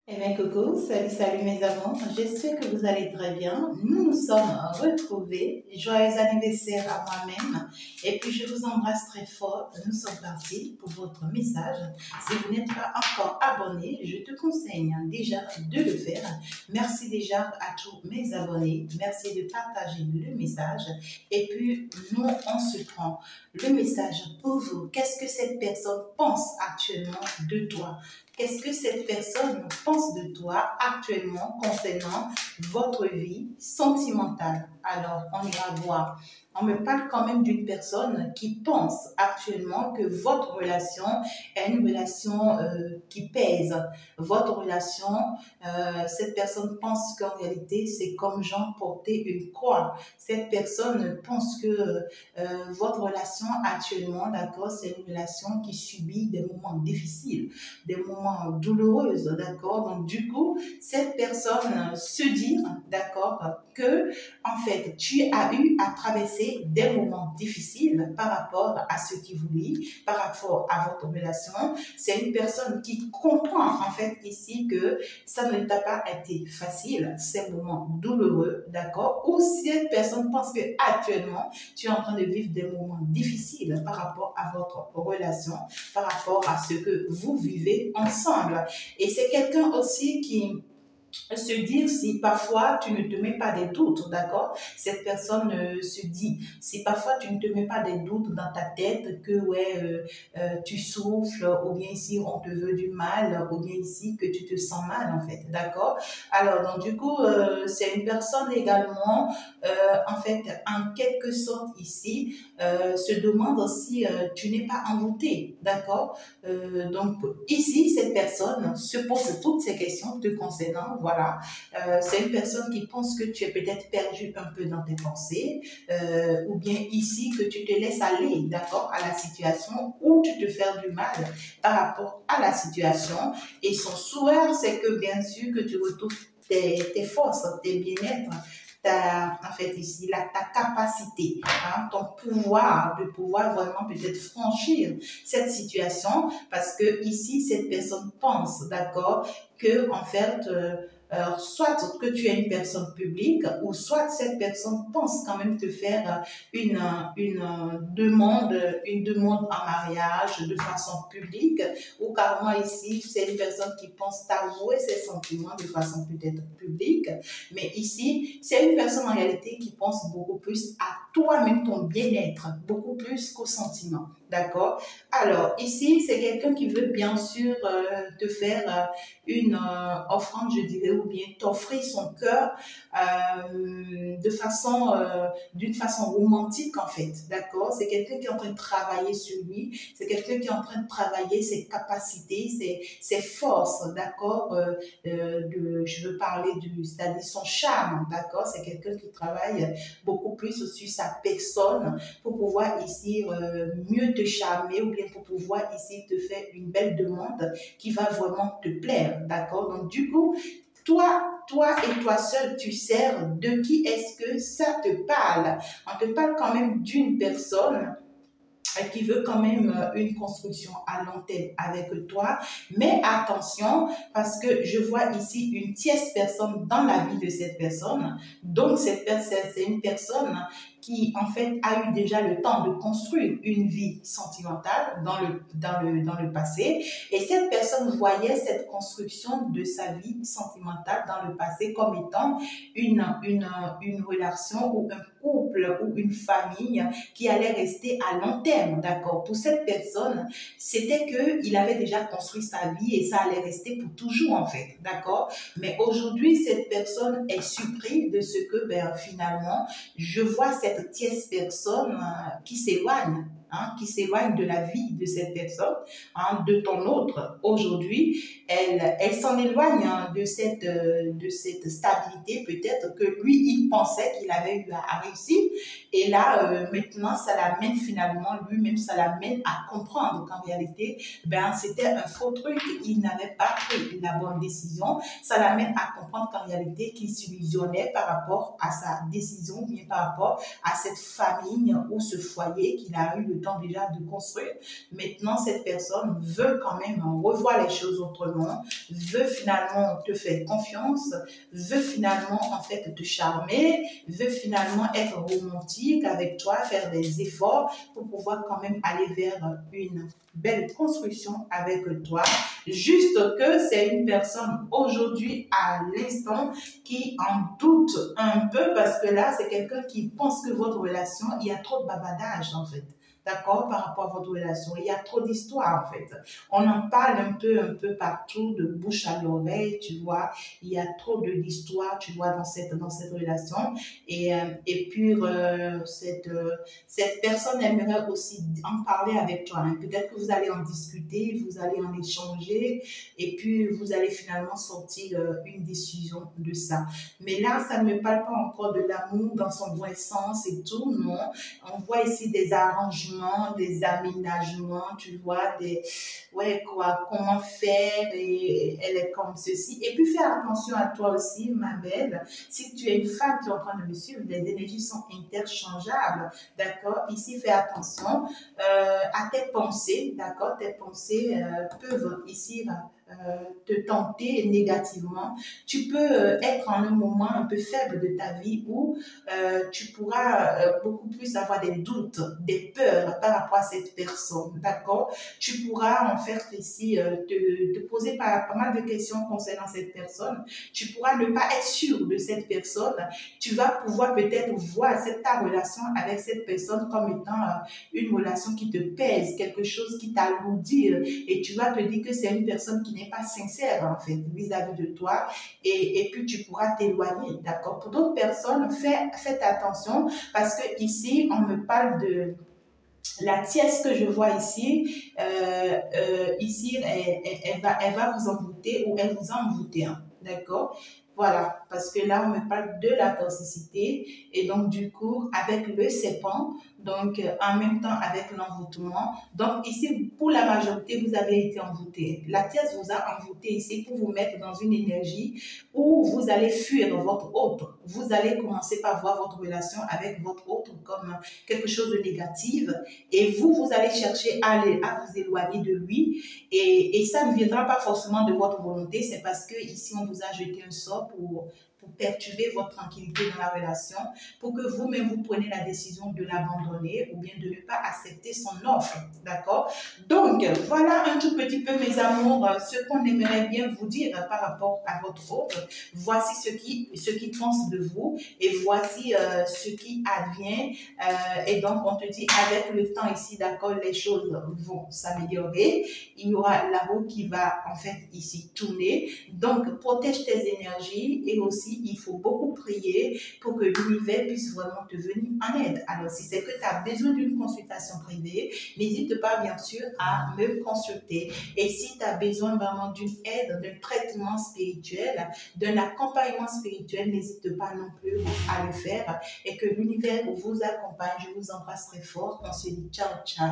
Eh bien, coucou, salut mes amours, j'espère que vous allez très bien. Nous nous sommes retrouvés. Joyeux anniversaire à moi-même. Et puis, je vous embrasse très fort. Nous sommes partis pour votre message. Si vous n'êtes pas encore abonné, je te conseille déjà de le faire. Merci déjà à tous mes abonnés. Merci de partager le message. Et puis, nous, on se prend le message pour vous. Qu'est-ce que cette personne pense actuellement de toi? Qu'est-ce que cette personne pense de toi actuellement concernant votre vie sentimentale? Alors, on ira voir. On me parle quand même d'une personne qui pense actuellement que votre relation est une relation qui pèse. Votre relation, cette personne pense qu'en réalité, c'est comme Jean porter une croix. Cette personne pense que votre relation actuellement, d'accord, c'est une relation qui subit des moments difficiles, des moments douloureux, d'accord. Donc, du coup, cette personne se dit, d'accord, que, en fait, tu as eu à traverser des moments difficiles par rapport à ce qui vous lie, par rapport à votre relation. C'est une personne qui comprend, en fait, ici que ça ne t'a pas été facile, ces moments douloureux, d'accord. Ou si cette personne pense que actuellement, tu es en train de vivre des moments difficiles par rapport à votre relation, par rapport à ce que vous vivez ensemble. Et c'est quelqu'un aussi qui se dire si parfois tu ne te mets pas des doutes, d'accord? Cette personne se dit, si parfois tu ne te mets pas des doutes dans ta tête que ouais, tu souffles, ou bien ici on te veut du mal, ou bien ici que tu te sens mal en fait, d'accord? Alors donc du coup, c'est une personne également, en fait, en quelque sorte ici, se demande si tu n'es pas envoûté, d'accord? Donc ici, cette personne se pose toutes ces questions te concernant, voilà. C'est une personne qui pense que tu es peut-être perdu un peu dans tes pensées, ou bien ici que tu te laisses aller, d'accord, à la situation, ou tu te fais du mal par rapport à la situation. Et son souhait, c'est que bien sûr que tu retrouves tes forces, tes bien-être, en fait ici, ta capacité, hein, ton pouvoir de pouvoir vraiment peut-être franchir cette situation, parce que ici, cette personne pense, d'accord, que en fait, soit que tu es une personne publique, ou soit cette personne pense quand même te faire une demande en mariage de façon publique, ou carrément ici, c'est une personne qui pense t'avouer ses sentiments de façon peut-être publique. Mais ici, c'est une personne en réalité qui pense beaucoup plus à toi-même, ton bien-être, beaucoup plus qu'aux sentiments. D'accord? Alors, ici, c'est quelqu'un qui veut bien sûr te faire une offrande, je dirais, ou bien t'offrir son cœur d'une façon romantique, en fait. D'accord? C'est quelqu'un qui est en train de travailler sur lui, c'est quelqu'un qui est en train de travailler ses capacités, ses forces, d'accord? Je veux parler c'est-à-dire son charme, d'accord? C'est quelqu'un qui travaille beaucoup plus sur sa personne pour pouvoir ici mieux te charmer, ou bien pour pouvoir ici te faire une belle demande qui va vraiment te plaire, d'accord? Donc du coup, toi et toi seul, tu sers. De qui est-ce que ça te parle? On te parle quand même d'une personne qui veut quand même une construction à long terme avec toi. Mais attention, parce que je vois ici une tierce personne dans la vie de cette personne. Donc, cette personne, c'est une personne qui, en fait, a eu déjà le temps de construire une vie sentimentale dans le passé. Et cette personne voyait cette construction de sa vie sentimentale dans le passé comme étant une relation ou un couple ou une famille qui allait rester à long terme, d'accord? Pour cette personne, c'était qu'il avait déjà construit sa vie et ça allait rester pour toujours, en fait, d'accord? Mais aujourd'hui, cette personne est surprise de ce que, ben, finalement, je vois cette tierce personne qui s'éloigne. Hein, qui s'éloigne de la vie de cette personne, hein, de ton autre. Aujourd'hui, elle s'en éloigne hein, de cette stabilité peut-être que lui, il pensait qu'il avait eu à réussir. Et là, maintenant, ça l'amène finalement, lui-même, ça l'amène à comprendre qu'en réalité, ben, c'était un faux truc. Il n'avait pas pris la bonne décision. Ça l'amène à comprendre qu'en réalité, qu'il s'illusionnait par rapport à sa décision, bien par rapport à cette famille ou ce foyer qu'il a eu le temps déjà de construire. Maintenant, cette personne veut quand même revoir les choses autrement, veut finalement te faire confiance, veut finalement en fait te charmer, veut finalement être romantique avec toi, faire des efforts pour pouvoir quand même aller vers une belle construction avec toi. Juste que c'est une personne aujourd'hui à l'instant qui en doute un peu parce que là, c'est quelqu'un qui pense que votre relation, il y a trop de bavardage en fait. D'accord, par rapport à votre relation. Il y a trop d'histoires, en fait. On en parle un peu partout, de bouche à l'oreille, tu vois. Il y a trop d'histoires, tu vois, dans cette relation. Et puis, cette personne aimerait aussi en parler avec toi. Hein. Peut-être que vous allez en discuter, vous allez en échanger, et puis vous allez finalement sortir une décision de ça. Mais là, ça ne me parle pas encore de l'amour dans son vrai sens et tout, non. On voit ici des arrangements, des aménagements, tu vois, ouais, quoi, comment faire, et elle est comme ceci. Et puis, fais attention à toi aussi, ma belle. Si tu es une femme qui est en train de me suivre, les énergies sont interchangeables, d'accord? Ici, fais attention à tes pensées, d'accord? Tes pensées peuvent ici te tenter négativement. Tu peux être en un moment un peu faible de ta vie où tu pourras beaucoup plus avoir des doutes, des peurs par rapport à cette personne, d'accord? Tu pourras en fait ici te poser pas mal de questions concernant cette personne. Tu pourras ne pas être sûr de cette personne. Tu vas pouvoir peut-être voir ta relation avec cette personne comme étant une relation qui te pèse, quelque chose qui t'alourdit et tu vas te dire que c'est une personne qui n'est pas sincère en fait vis-à-vis de toi et puis tu pourras t'éloigner, d'accord? Pour d'autres personnes, faites attention parce que ici, on me parle de la tièce que je vois ici, ici, elle va vous envoûter ou elle vous a envoûté, hein, d'accord? Voilà, parce que là, on me parle de la toxicité et donc du coup, avec le serpent, donc en même temps avec l'envoûtement. Donc ici, pour la majorité, vous avez été envoûté. La tièce vous a envoûté ici pour vous mettre dans une énergie où vous allez fuir votre autre. Vous allez commencer par voir votre relation avec votre autre comme quelque chose de négatif et vous allez chercher à vous éloigner de lui et ça ne viendra pas forcément de votre volonté, c'est parce que ici on vous a jeté un sort pour perturber votre tranquillité dans la relation, pour que vous-même vous preniez la décision de l'abandonner ou bien de ne pas accepter son offre, d'accord? Donc, voilà un tout petit peu, mes amours, ce qu'on aimerait bien vous dire par rapport à votre autre. Voici ce qui pense de vous et voici ce qui advient. Et donc, on te dit, avec le temps ici, d'accord, les choses vont s'améliorer. Il y aura la roue qui va, en fait, ici, tourner. Donc, protège tes énergies et aussi, il faut beaucoup prier pour que l'univers puisse vraiment te venir en aide. Alors, si c'est que tu as besoin d'une consultation privée, n'hésite pas, bien sûr, à me consulter. Et si tu as besoin vraiment d'une aide, d'un traitement spirituel, d'un accompagnement spirituel, n'hésite pas non plus à le faire et que l'univers vous accompagne. Je vous embrasse très fort. On se dit ciao, ciao.